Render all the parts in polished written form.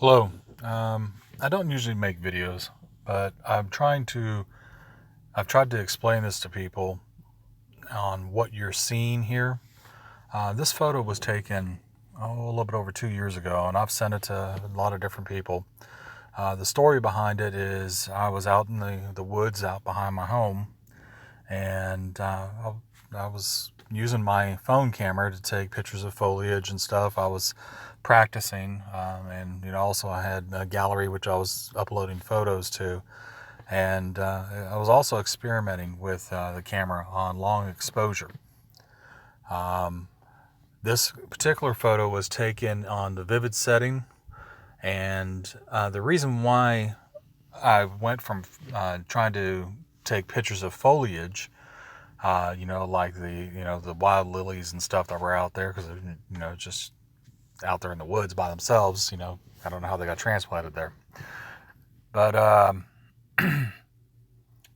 Hello. I don't usually make videos, but I've tried to explain this to people on what you're seeing here. This photo was taken, a little bit over 2 years ago, and I've sent it to a lot of different people. The story behind it is I was out in the woods out behind my home, and I was using my phone camera to take pictures of foliage and stuff. I was practicing, and also I had a gallery which I was uploading photos to, and I was also experimenting with the camera on long exposure. This particular photo was taken on the vivid setting, and the reason why I went from trying to take pictures of foliage, like the wild lilies and stuff that were out there, because just out there in the woods by themselves. I don't know how they got transplanted there, but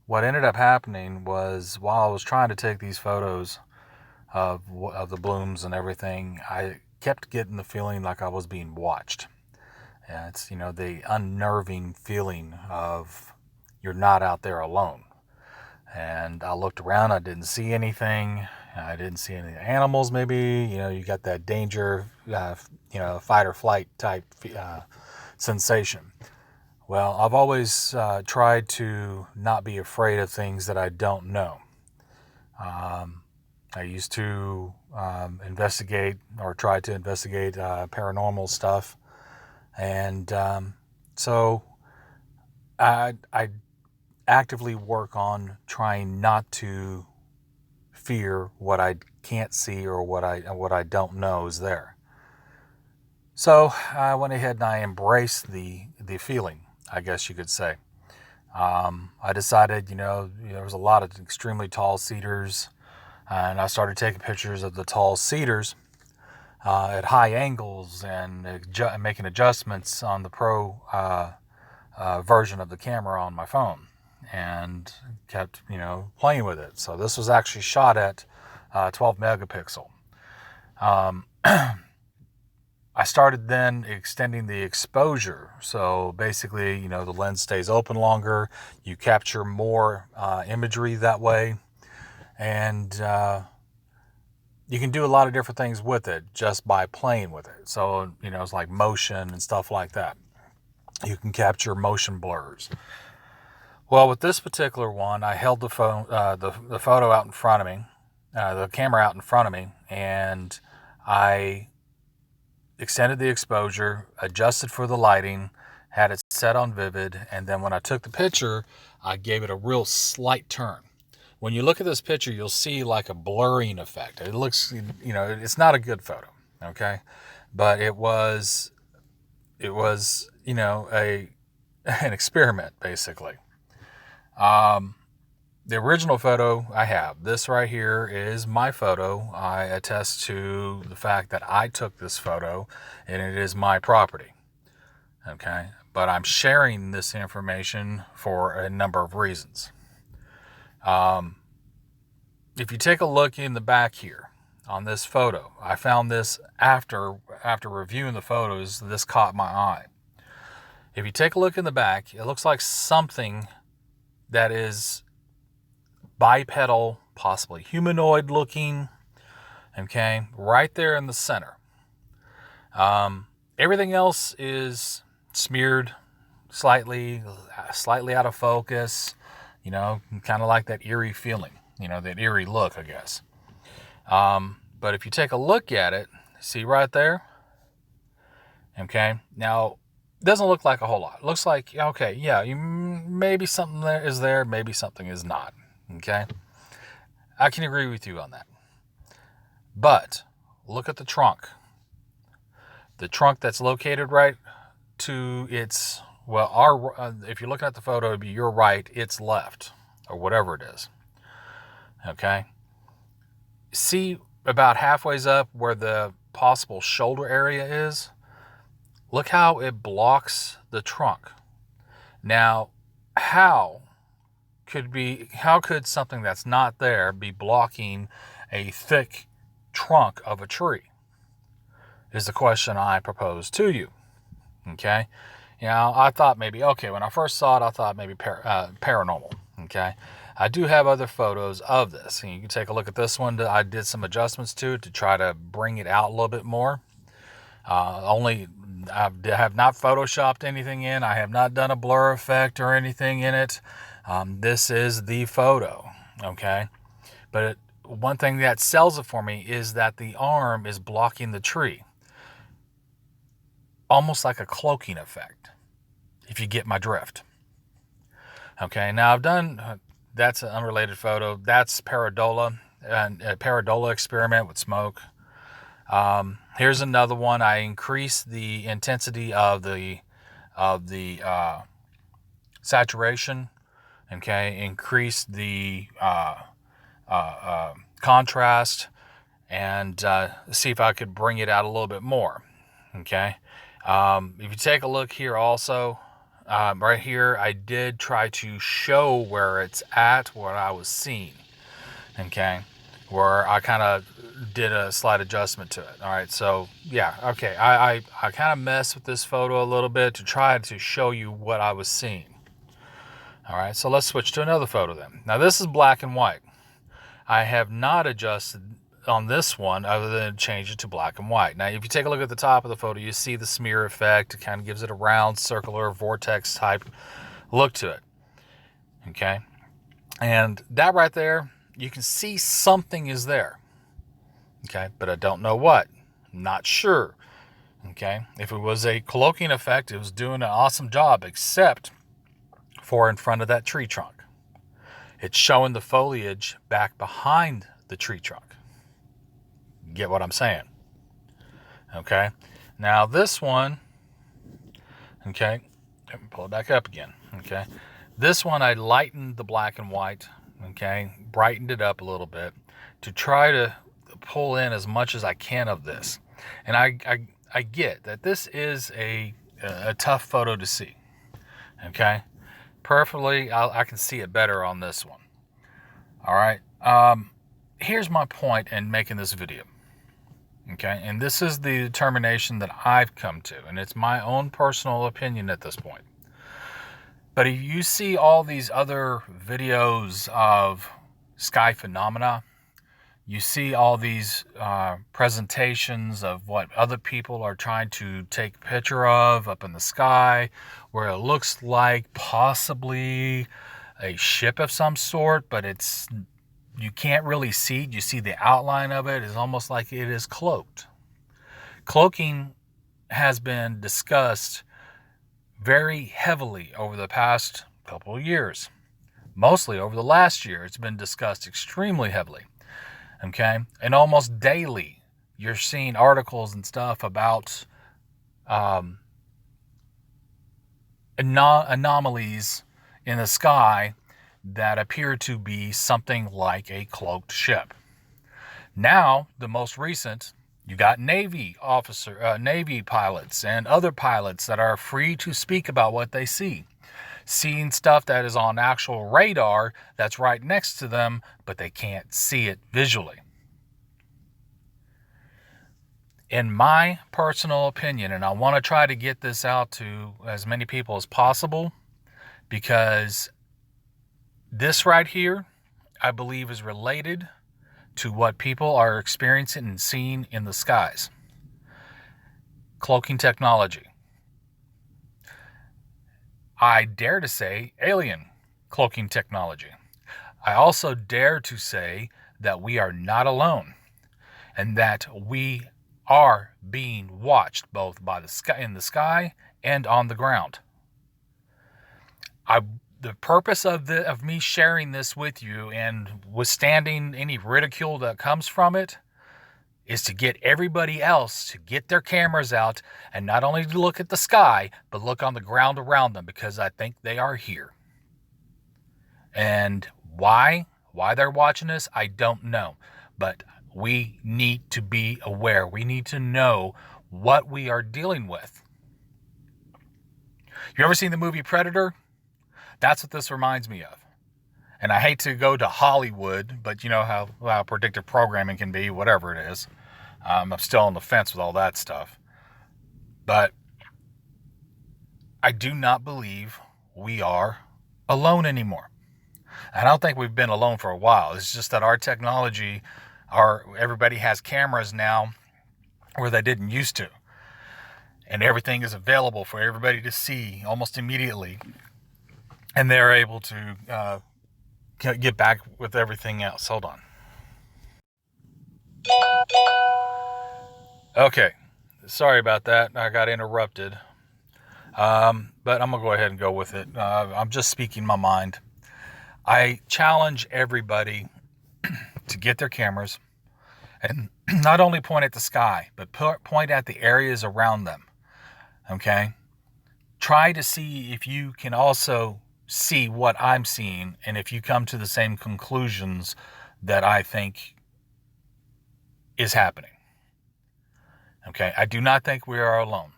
what ended up happening was, while I was trying to take these photos of the blooms and everything, I kept getting the feeling like I was being watched. And it's the unnerving feeling of you're not out there alone. And I looked around, I didn't see anything. I didn't see any animals. Maybe you got that danger, fight or flight type sensation. Well, I've always tried to not be afraid of things that I don't know. I used to investigate, or try to investigate, paranormal stuff, and so I actively work on trying not to fear what I can't see, or what I don't know is there. So I went ahead and I embraced the feeling, I guess you could say. I decided, there was a lot of extremely tall cedars, and I started taking pictures of the tall cedars at high angles, and making adjustments on the pro version of the camera on my phone, and kept playing with it. So this was actually shot at 12 megapixel. I started then extending the exposure. So basically, the lens stays open longer. You capture more imagery that way. And you can do a lot of different things with it just by playing with it. So, it's like motion and stuff like that. You can capture motion blurs. Well, with this particular one, I held the phone, the photo out in front of me, the camera out in front of me, and I extended the exposure, adjusted for the lighting, had it set on vivid, and then when I took the picture, I gave it a real slight turn. When you look at this picture, you'll see like a blurring effect. It looks, it's not a good photo, okay? But it was, an experiment, basically. The original photo I have, this right here, is my photo. I attest to the fact that I took this photo, and it is my property. Okay? But I'm sharing this information for a number of reasons. If you take a look in the back here on this photo, I found this after reviewing the photos, this caught my eye. If you take a look in the back, it looks like something that is bipedal, possibly humanoid looking, okay, right there in the center. Everything else is smeared, slightly out of focus, kind of like that eerie feeling, that eerie look, I guess. But if you take a look at it, see right there, okay, now it doesn't look like a whole lot. It looks like, okay, yeah, maybe something there is there, maybe something is not. Okay, I can agree with you on that. But look at the trunk. The trunk that's located right to its, if you're looking at the photo, it'd be your right, its left, or whatever it is. Okay. See about halfway up where the possible shoulder area is? Look how it blocks the trunk. Now, how could something that's not there be blocking a thick trunk of a tree? Is the question I propose to you. Okay. I thought maybe, okay, when I first saw it, I thought maybe paranormal. Okay. I do have other photos of this. And you can take a look at this one. I did some adjustments to it to try to bring it out a little bit more. I have not photoshopped anything in. I have not done a blur effect or anything in it. This is the photo. Okay. But one thing that sells it for me is that the arm is blocking the tree. Almost like a cloaking effect, if you get my drift. Okay, now I've done, that's an unrelated photo. That's Paradola, and a Paradola experiment with smoke. Here's another one. I increased the intensity of the saturation. Okay, increased the contrast, and see if I could bring it out a little bit more. Okay, if you take a look here also, right here, I did try to show where it's at, what I was seeing. Okay, where I kind of did a slight adjustment to it. All right, so yeah, okay, I kind of messed with this photo a little bit to try to show you what I was seeing. All right, so let's switch to another photo then. Now this is black and white. I have not adjusted on this one other than change it to black and white. Now, if you take a look at the top of the photo, you see the smear effect. It kind of gives it a round, circular, vortex type look to it. Okay, and that right there, you can see something is there. Okay, but I don't know what. Not sure. Okay, if it was a cloaking effect, it was doing an awesome job, except for in front of that tree trunk. It's showing the foliage back behind the tree trunk. Get what I'm saying? Okay. Now this one, okay, let me pull it back up again. Okay. This one, I lightened the black and white, okay, brightened it up a little bit to try to pull in as much as I can of this. And I get that this is a tough photo to see. Okay. Perfectly, I can see it better on this one. All right. Here's my point in making this video. Okay, and this is the determination that I've come to, and it's my own personal opinion at this point. But if you see all these other videos of sky phenomena, you see all these presentations of what other people are trying to take a picture of up in the sky, where it looks like possibly a ship of some sort, but you can't really see it. You see the outline of it. It's almost like it is cloaked. Cloaking has been discussed very heavily over the past couple of years. Mostly over the last year, it's been discussed extremely heavily. Okay? And almost daily, you're seeing articles and stuff about anomalies in the sky that appear to be something like a cloaked ship. Now, the most recent, you got Navy pilots and other pilots that are free to speak about what they see. Seeing stuff that is on actual radar that's right next to them, but they can't see it visually. In my personal opinion, and I want to try to get this out to as many people as possible, because this right here, I believe, is related to what people are experiencing and seeing in the skies. Cloaking technology. I dare to say alien cloaking technology. I also dare to say that we are not alone, and that we are being watched both by the sky, in the sky and on the ground. The purpose of me sharing this with you and withstanding any ridicule that comes from it is to get everybody else to get their cameras out and not only to look at the sky, but look on the ground around them, because I think they are here. And why they're watching us, I don't know. But we need to be aware. We need to know what we are dealing with. You ever seen the movie Predator? That's what this reminds me of. And I hate to go to Hollywood, but you know how predictive programming can be, whatever it is. I'm still on the fence with all that stuff. But I do not believe we are alone anymore. I don't think we've been alone for a while. It's just that our technology, everybody has cameras now where they didn't used to. And everything is available for everybody to see almost immediately. And they're able to get back with everything else. Hold on. Okay. Sorry about that. I got interrupted. But I'm going to go ahead and go with it. I'm just speaking my mind. I challenge everybody to get their cameras and not only point at the sky, but point at the areas around them. Okay? Try to see if you can also see what I'm seeing and if you come to the same conclusions that I think is happening. Okay? I do not think we are alone.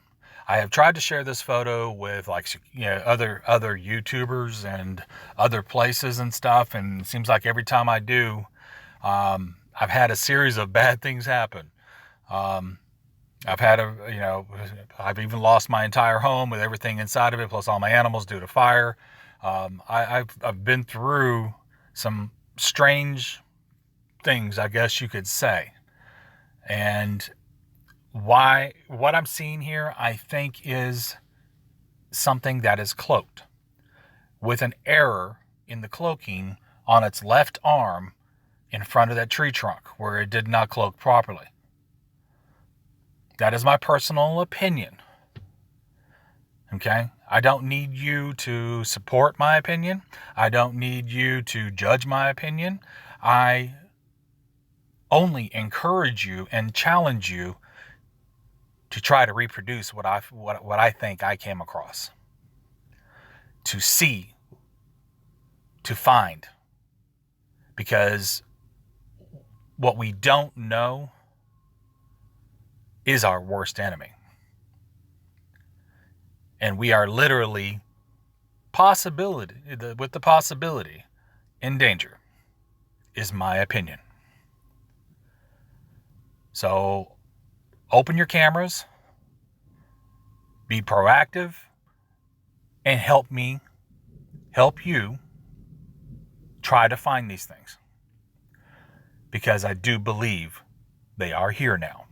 I have tried to share this photo with other YouTubers and other places and stuff, and it seems like every time I do, I've had a series of bad things happen. I've even lost my entire home with everything inside of it, plus all my animals due to fire. I've been through some strange things, I guess you could say, and what I'm seeing here, I think, is something that is cloaked with an error in the cloaking on its left arm in front of that tree trunk where it did not cloak properly. That is my personal opinion. Okay? I don't need you to support my opinion. I don't need you to judge my opinion. I only encourage you and challenge you to try to reproduce what I think I came across. To see, to find. Because what we don't know is our worst enemy. And we are literally with the possibility in danger, is my opinion. So open your cameras, be proactive, and help you try to find these things. Because I do believe they are here now.